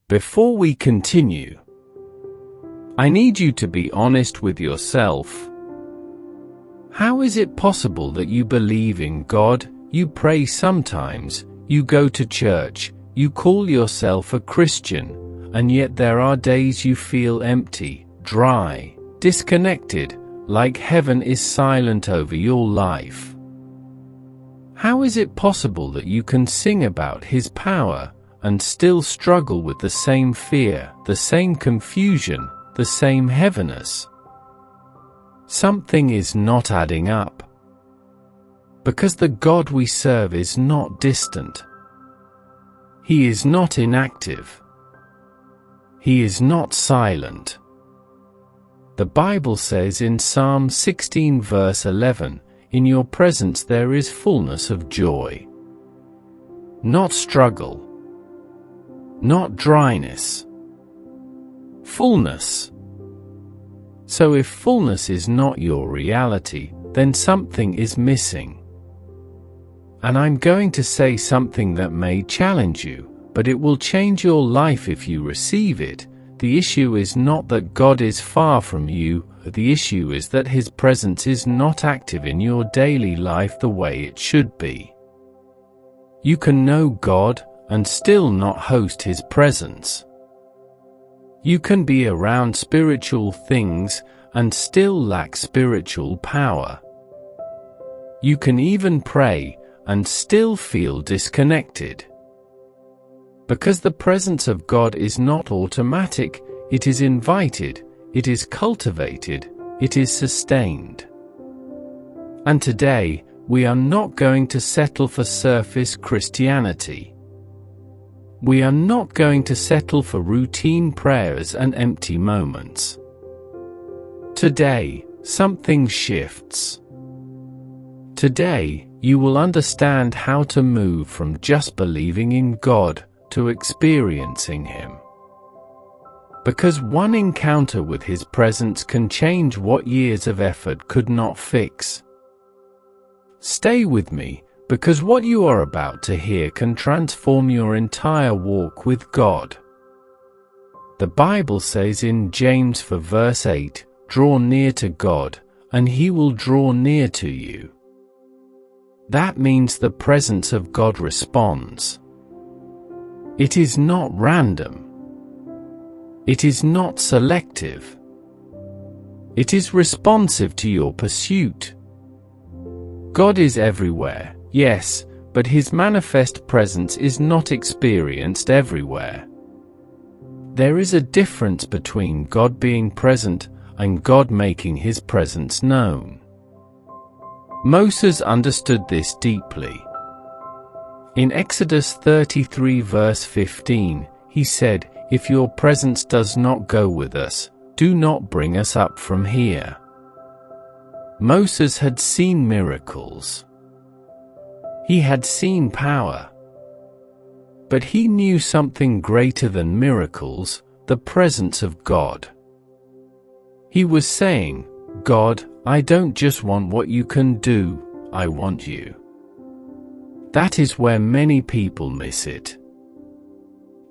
Before we continue, I need you to be honest with yourself. How is it possible that you believe in God, you pray sometimes, you go to church, you call yourself a Christian, and yet there are days you feel empty, dry, disconnected, like heaven is silent over your life? How is it possible that you can sing about His power and still struggle with the same fear, the same confusion, the same heaviness? Something is not adding up. Because the God we serve is not distant. He is not inactive. He is not silent. The Bible says in Psalm 16 verse 11, "In your presence there is fullness of joy." Not struggle. Not dryness. Fullness. So if fullness is not your reality, then something is missing. And I'm going to say something that may challenge you, but it will change your life if you receive it. The issue is not that God is far from you, the issue is that His presence is not active in your daily life the way it should be. You can know God and still not host His presence. You can be around spiritual things and still lack spiritual power. You can even pray and still feel disconnected. Because the presence of God is not automatic, it is invited, it is cultivated, it is sustained. And today, we are not going to settle for surface Christianity. We are not going to settle for routine prayers and empty moments. Today, something shifts. Today, you will understand how to move from just believing in God to experiencing Him. Because one encounter with His presence can change what years of effort could not fix. Stay with me, because what you are about to hear can transform your entire walk with God. The Bible says in James 4 verse 8, "Draw near to God, and He will draw near to you." That means the presence of God responds. It is not random. It is not selective. It is responsive to your pursuit. God is everywhere, yes, but His manifest presence is not experienced everywhere. There is a difference between God being present and God making His presence known. Moses understood this deeply. In Exodus 33 verse 15, he said, "If your presence does not go with us, do not bring us up from here." Moses had seen miracles. He had seen power. But he knew something greater than miracles, the presence of God. He was saying, "God, I don't just want what you can do, I want you." That is where many people miss it.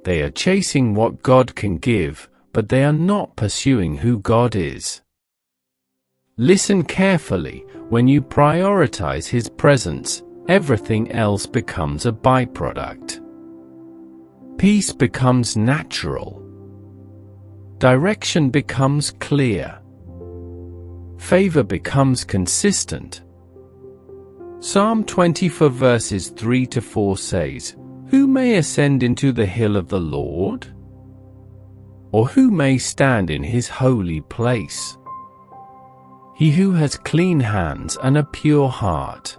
They are chasing what God can give, but they are not pursuing who God is. Listen carefully, when you prioritize His presence, everything else becomes a byproduct. Peace becomes natural. Direction becomes clear. Favor becomes consistent. Psalm 24 verses 3 to 4 says, "Who may ascend into the hill of the Lord? Or who may stand in His holy place? He who has clean hands and a pure heart."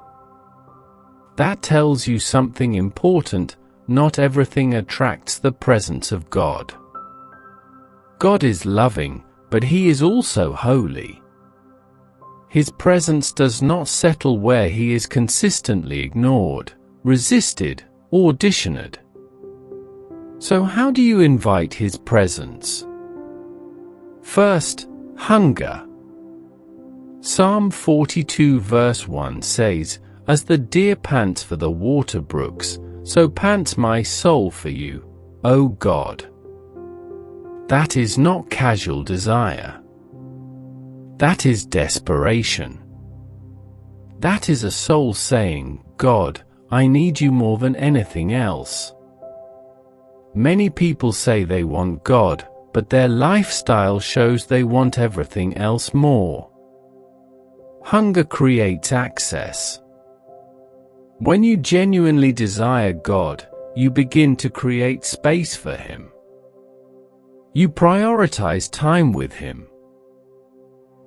That tells you something important. Not everything attracts the presence of God. God is loving, but He is also holy. His presence does not settle where He is consistently ignored, resisted, or dishonored. So how do you invite His presence? First, hunger. Psalm 42 verse 1 says, "As the deer pants for the water brooks, so pants my soul for you, O God." That is not casual desire. That is desperation. That is a soul saying, God, I need you more than anything else. Many people say they want God, but their lifestyle shows they want everything else more. Hunger creates access. When you genuinely desire God, you begin to create space for Him. You prioritize time with Him.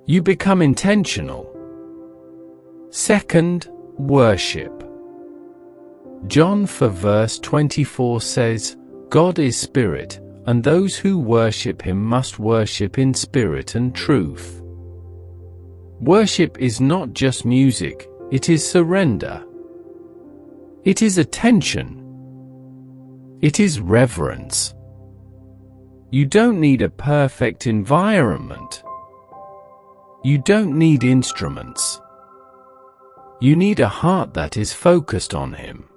You become intentional. Second, worship. John 4 verse 24 says, God is spirit, and those who worship Him must worship in spirit and truth. Worship is not just music, it is surrender. It is attention. It is reverence. You don't need a perfect environment. You don't need instruments. You need a heart that is focused on Him.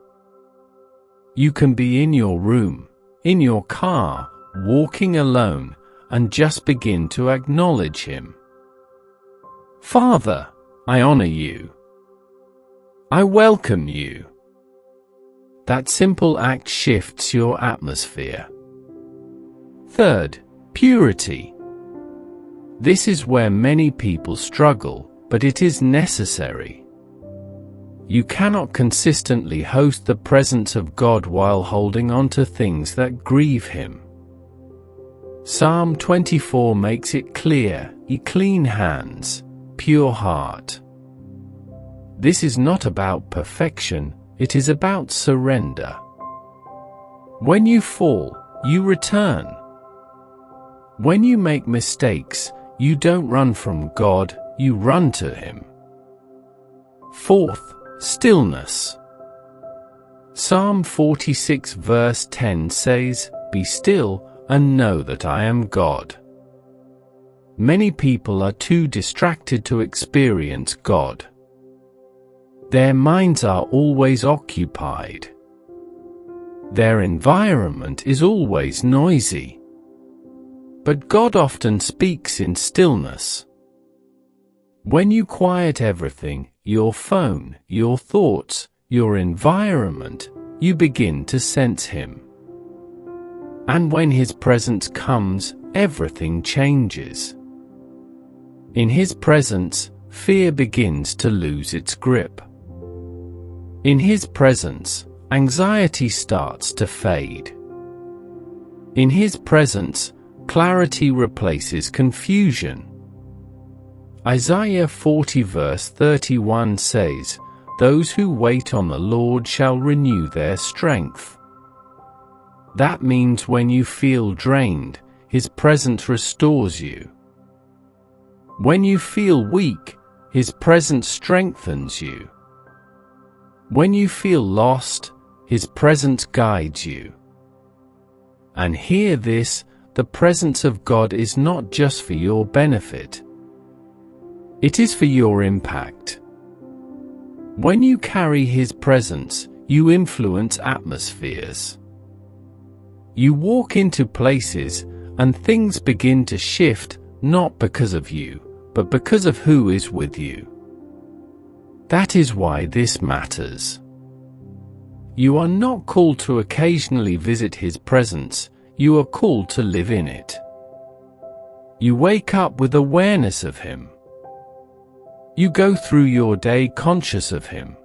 You can be in your room, in your car, walking alone, and just begin to acknowledge Him. Father, I honor you. I welcome you. That simple act shifts your atmosphere. Third, purity. This is where many people struggle, but it is necessary. You cannot consistently host the presence of God while holding on to things that grieve Him. Psalm 24 makes it clear, clean hands, pure heart. This is not about perfection, it is about surrender. When you fall, you return. When you make mistakes, you don't run from God, you run to Him. Fourth, stillness. Psalm 46 verse 10 says, Be still, and know that I am God. Many people are too distracted to experience God. Their minds are always occupied. Their environment is always noisy. But God often speaks in stillness. When you quiet everything, your phone, your thoughts, your environment, you begin to sense Him. And when His presence comes, everything changes. In His presence, fear begins to lose its grip. In His presence, anxiety starts to fade. In His presence, clarity replaces confusion. Isaiah 40 verse 31 says, Those who wait on the Lord shall renew their strength. That means when you feel drained, His presence restores you. When you feel weak, His presence strengthens you. When you feel lost, His presence guides you. And hear this, the presence of God is not just for your benefit. It is for your impact. When you carry His presence, you influence atmospheres. You walk into places, and things begin to shift, not because of you, but because of who is with you. That is why this matters. You are not called to occasionally visit His presence, you are called to live in it. You wake up with awareness of Him. You go through your day conscious of Him.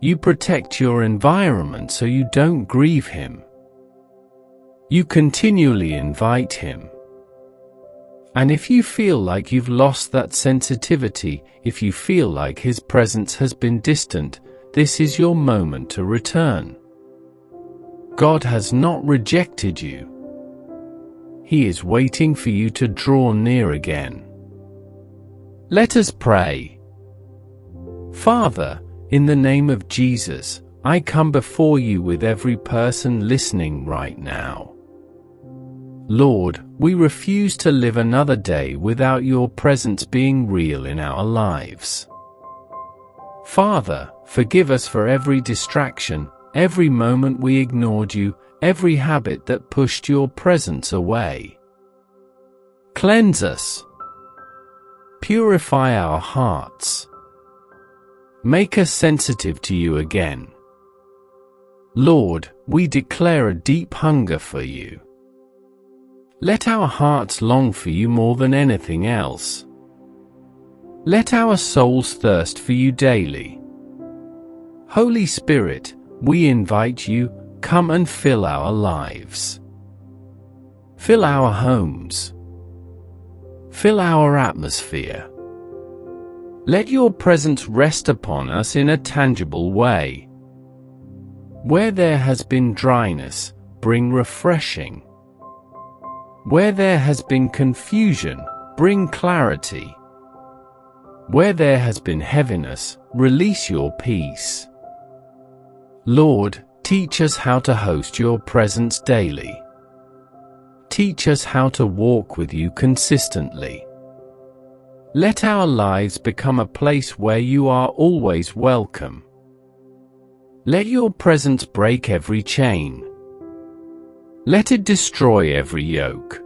You protect your environment so you don't grieve Him. You continually invite Him. And if you feel like you've lost that sensitivity, if you feel like His presence has been distant, this is your moment to return. God has not rejected you. He is waiting for you to draw near again. Let us pray. Father, in the name of Jesus, I come before you with every person listening right now. Lord, we refuse to live another day without your presence being real in our lives. Father, forgive us for every distraction, every moment we ignored you, every habit that pushed your presence away. Cleanse us. Purify our hearts. Make us sensitive to you again. Lord, we declare a deep hunger for you. Let our hearts long for you more than anything else. Let our souls thirst for you daily. Holy Spirit, we invite you, come and fill our lives. Fill our homes. Fill our atmosphere. Let your presence rest upon us in a tangible way. Where there has been dryness, bring refreshing. Where there has been confusion, bring clarity. Where there has been heaviness, release your peace. Lord, teach us how to host your presence daily. Teach us how to walk with you consistently. Let our lives become a place where you are always welcome. Let your presence break every chain. Let it destroy every yoke.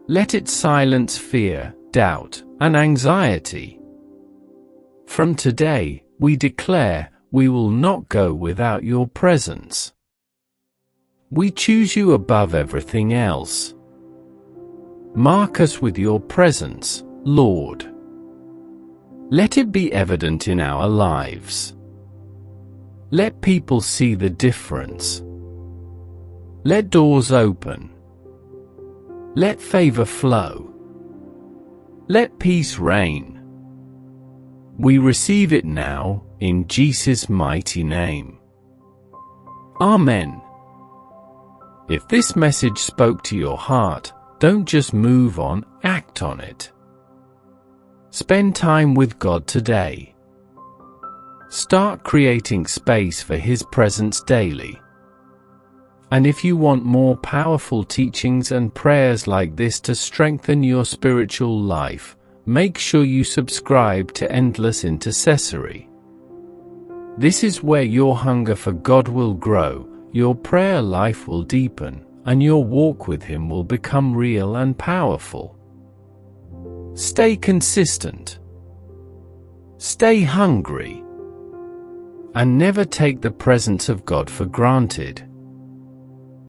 Let it silence fear, doubt, and anxiety. From today, we declare, we will not go without your presence. We choose you above everything else. Mark us with your presence, Lord. Let it be evident in our lives. Let people see the difference. Let doors open. Let favor flow. Let peace reign. We receive it now, in Jesus' mighty name. Amen. If this message spoke to your heart, don't just move on, act on it. Spend time with God today. Start creating space for His presence daily. And if you want more powerful teachings and prayers like this to strengthen your spiritual life, make sure you subscribe to Endless Intercessory. This is where your hunger for God will grow, your prayer life will deepen, and your walk with Him will become real and powerful. Stay consistent. Stay hungry. And never take the presence of God for granted.